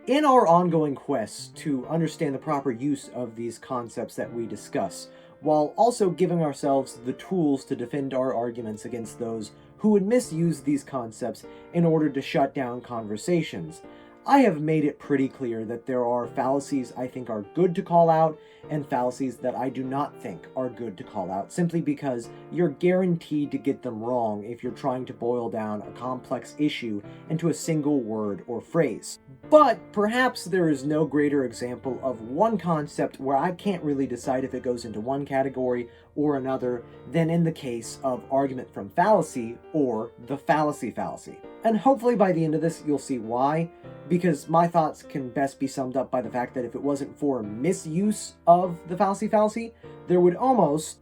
In our ongoing quest to understand the proper use of these concepts that we discuss, while also giving ourselves the tools to defend our arguments against those who would misuse these concepts in order to shut down conversations, I have made it pretty clear that there are fallacies I think are good to call out and fallacies that I do not think are good to call out, simply because you're guaranteed to get them wrong if you're trying to boil down a complex issue into a single word or phrase. But perhaps there is no greater example of one concept where I can't really decide if it goes into one category or another than in the case of argument from fallacy or the fallacy fallacy. And hopefully by the end of this you'll see why, because my thoughts can best be summed up by the fact that if it wasn't for misuse of the fallacy fallacy, there would almost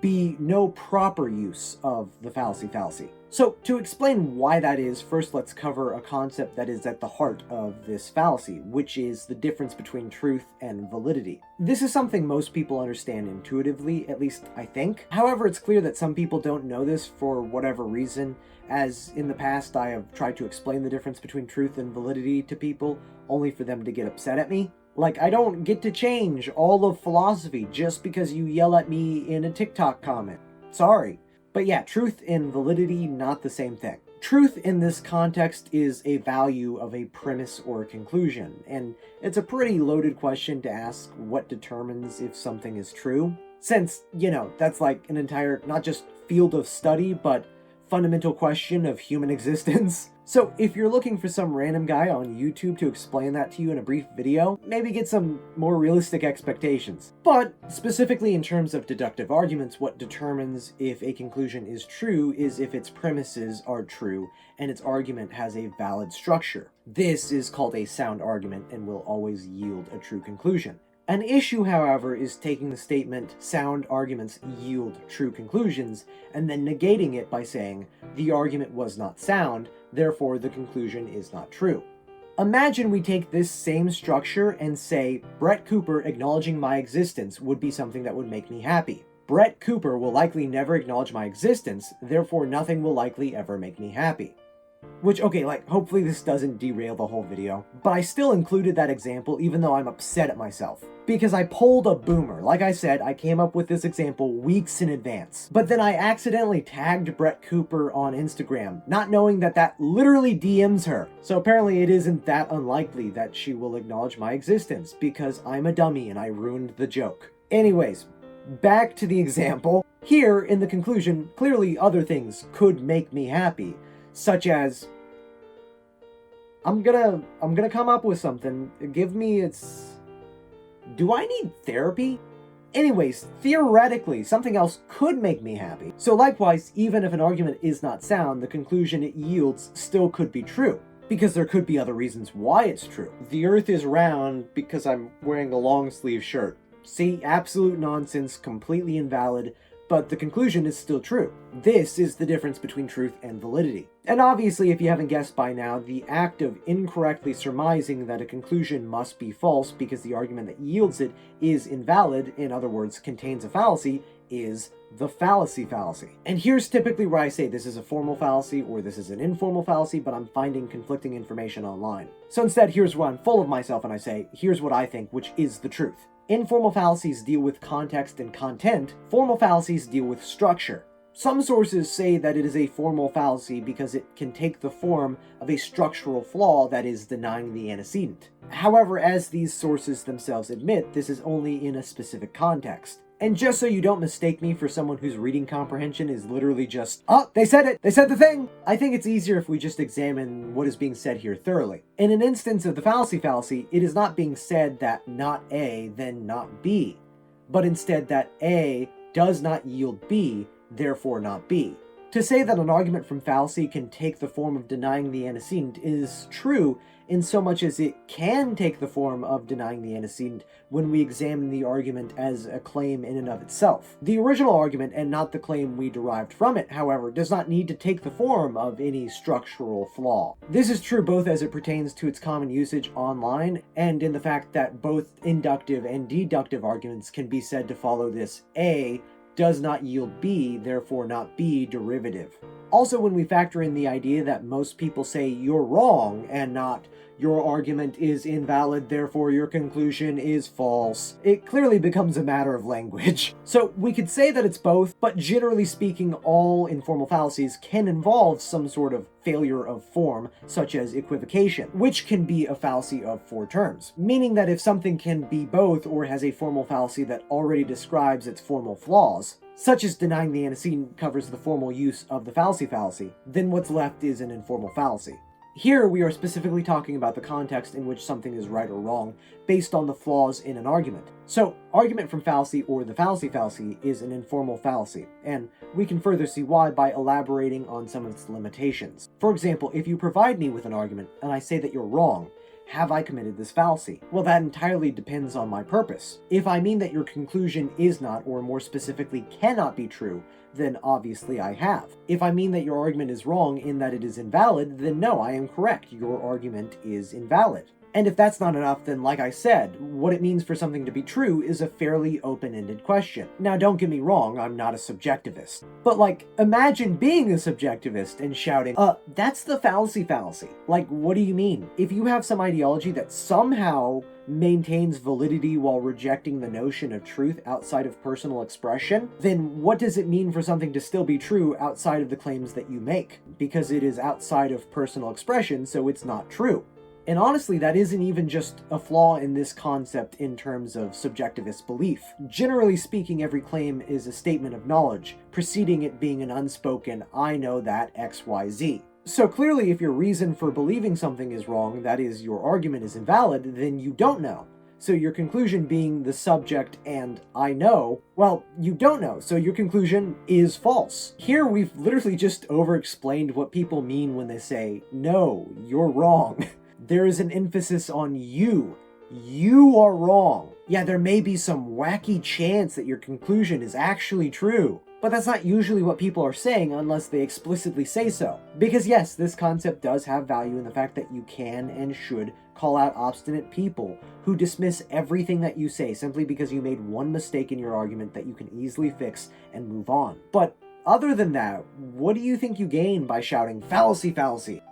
be no proper use of the fallacy fallacy. So to explain why that is, first let's cover a concept that is at the heart of this fallacy, which is the difference between truth and validity. This is something most people understand intuitively, at least I think. However, it's clear that some people don't know this for whatever reason, as in the past I have tried to explain the difference between truth and validity to people, only for them to get upset at me. Like, I don't get to change all of philosophy just because you yell at me in a TikTok comment. Sorry. But yeah, truth and validity, not the same thing. Truth in this context is a value of a premise or a conclusion, and it's a pretty loaded question to ask what determines if something is true, since, that's like an entire, not just field of study, but fundamental question of human existence. So if you're looking for some random guy on YouTube to explain that to you in a brief video, maybe get some more realistic expectations. But specifically in terms of deductive arguments, what determines if a conclusion is true is if its premises are true and its argument has a valid structure. This is called a sound argument and will always yield a true conclusion. An issue, however, is taking the statement, sound arguments yield true conclusions, and then negating it by saying, the argument was not sound, therefore the conclusion is not true. Imagine we take this same structure and say, Brett Cooper acknowledging my existence would be something that would make me happy. Brett Cooper will likely never acknowledge my existence, therefore nothing will likely ever make me happy. Which, okay, hopefully this doesn't derail the whole video, but I still included that example even though I'm upset at myself. Because I pulled a boomer. Like I said, I came up with this example weeks in advance. But then I accidentally tagged Brett Cooper on Instagram, not knowing that that literally DMs her. So apparently it isn't that unlikely that she will acknowledge my existence, because I'm a dummy and I ruined the joke. Anyways, back to the example. Here, in the conclusion, clearly other things could make me happy. Such as, I'm gonna come up with something. Do I need therapy? Anyways, theoretically, something else could make me happy. So likewise, even if an argument is not sound, the conclusion it yields still could be true. Because there could be other reasons why it's true. The earth is round because I'm wearing a long sleeve shirt. See, absolute nonsense, completely invalid, but the conclusion is still true. This is the difference between truth and validity. And obviously, if you haven't guessed by now, the act of incorrectly surmising that a conclusion must be false because the argument that yields it is invalid, in other words, contains a fallacy, is the fallacy fallacy. And here's typically where I say this is a formal fallacy or this is an informal fallacy, but I'm finding conflicting information online. So instead, here's where I'm full of myself and I say, here's what I think, which is the truth. Informal fallacies deal with context and content. Formal fallacies deal with structure. Some sources say that it is a formal fallacy because it can take the form of a structural flaw that is denying the antecedent. However, as these sources themselves admit, this is only in a specific context. And just so you don't mistake me for someone whose reading comprehension is literally just, oh, they said it! They said the thing! I think it's easier if we just examine what is being said here thoroughly. In an instance of the fallacy fallacy, it is not being said that not A, then not B, but instead that A does not yield B, therefore not B. To say that an argument from fallacy can take the form of denying the antecedent is true in so much as it can take the form of denying the antecedent when we examine the argument as a claim in and of itself. The original argument, and not the claim we derived from it, however, does not need to take the form of any structural flaw. This is true both as it pertains to its common usage online, and in the fact that both inductive and deductive arguments can be said to follow this A does not yield B, therefore not B derivative. Also, when we factor in the idea that most people say you're wrong and not your argument is invalid, therefore your conclusion is false. It clearly becomes a matter of language. So we could say that it's both, but generally speaking, all informal fallacies can involve some sort of failure of form, such as equivocation, which can be a fallacy of four terms, meaning that if something can be both or has a formal fallacy that already describes its formal flaws, such as denying the antecedent covers the formal use of the fallacy, then what's left is an informal fallacy. Here we are specifically talking about the context in which something is right or wrong based on the flaws in an argument. So, argument from fallacy or the fallacy is an informal fallacy, and we can further see why by elaborating on some of its limitations. For example, if you provide me with an argument and I say that you're wrong, have I committed this fallacy? Well, that entirely depends on my purpose. If I mean that your conclusion is not, or more specifically cannot be true, then obviously I have. If I mean that your argument is wrong in that it is invalid, then no, I am correct. Your argument is invalid. And if that's not enough, then like I said, what it means for something to be true is a fairly open-ended question. Now don't get me wrong, I'm not a subjectivist. But like, imagine being a subjectivist and shouting, that's the fallacy. Like, what do you mean? If you have some ideology that somehow maintains validity while rejecting the notion of truth outside of personal expression, then what does it mean for something to still be true outside of the claims that you make? Because it is outside of personal expression, so it's not true. And honestly, that isn't even just a flaw in this concept in terms of subjectivist belief. Generally speaking, every claim is a statement of knowledge, preceding it being an unspoken, I know that XYZ. So clearly, if your reason for believing something is wrong, that is, your argument is invalid, then you don't know. So your conclusion being the subject and I know, well, you don't know, so your conclusion is false. Here we've literally just over-explained what people mean when they say, no, you're wrong. There is an emphasis on you. You are wrong. Yeah, there may be some wacky chance that your conclusion is actually true, but that's not usually what people are saying unless they explicitly say so. Because yes, this concept does have value in the fact that you can and should call out obstinate people who dismiss everything that you say simply because you made one mistake in your argument that you can easily fix and move on. But other than that, what do you think you gain by shouting, fallacy?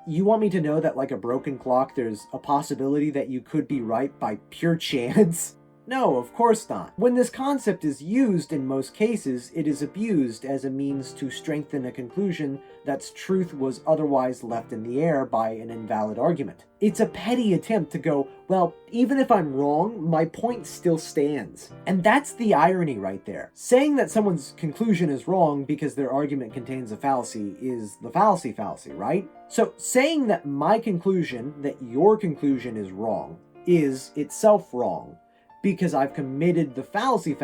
You want me to know that like a broken clock, there's a possibility that you could be right by pure chance? No, of course not. When this concept is used in most cases, it is abused as a means to strengthen a conclusion that's truth was otherwise left in the air by an invalid argument. It's a petty attempt to go, well, even if I'm wrong, my point still stands. And that's the irony right there. Saying that someone's conclusion is wrong because their argument contains a fallacy is the fallacy, right? So saying that my conclusion, that your conclusion is wrong, is itself wrong, because I've committed the fallacy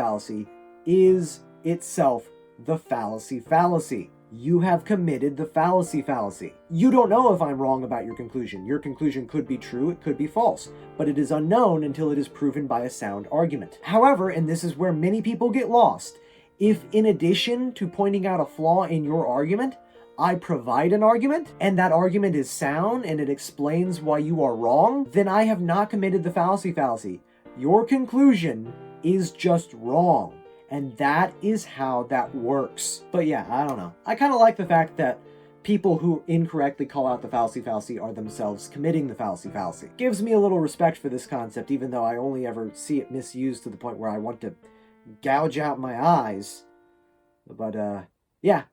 is itself the fallacy. You have committed the fallacy. You don't know if I'm wrong about your conclusion. Your conclusion could be true, it could be false, but it is unknown until it is proven by a sound argument. However, and this is where many people get lost, if in addition to pointing out a flaw in your argument, I provide an argument, and that argument is sound and it explains why you are wrong, then I have not committed the fallacy. Your conclusion is just wrong. And that is how that works. But yeah, I don't know. I kind of like the fact that people who incorrectly call out the fallacy are themselves committing the fallacy. Gives me a little respect for this concept, even though I only ever see it misused to the point where I want to gouge out my eyes. But yeah.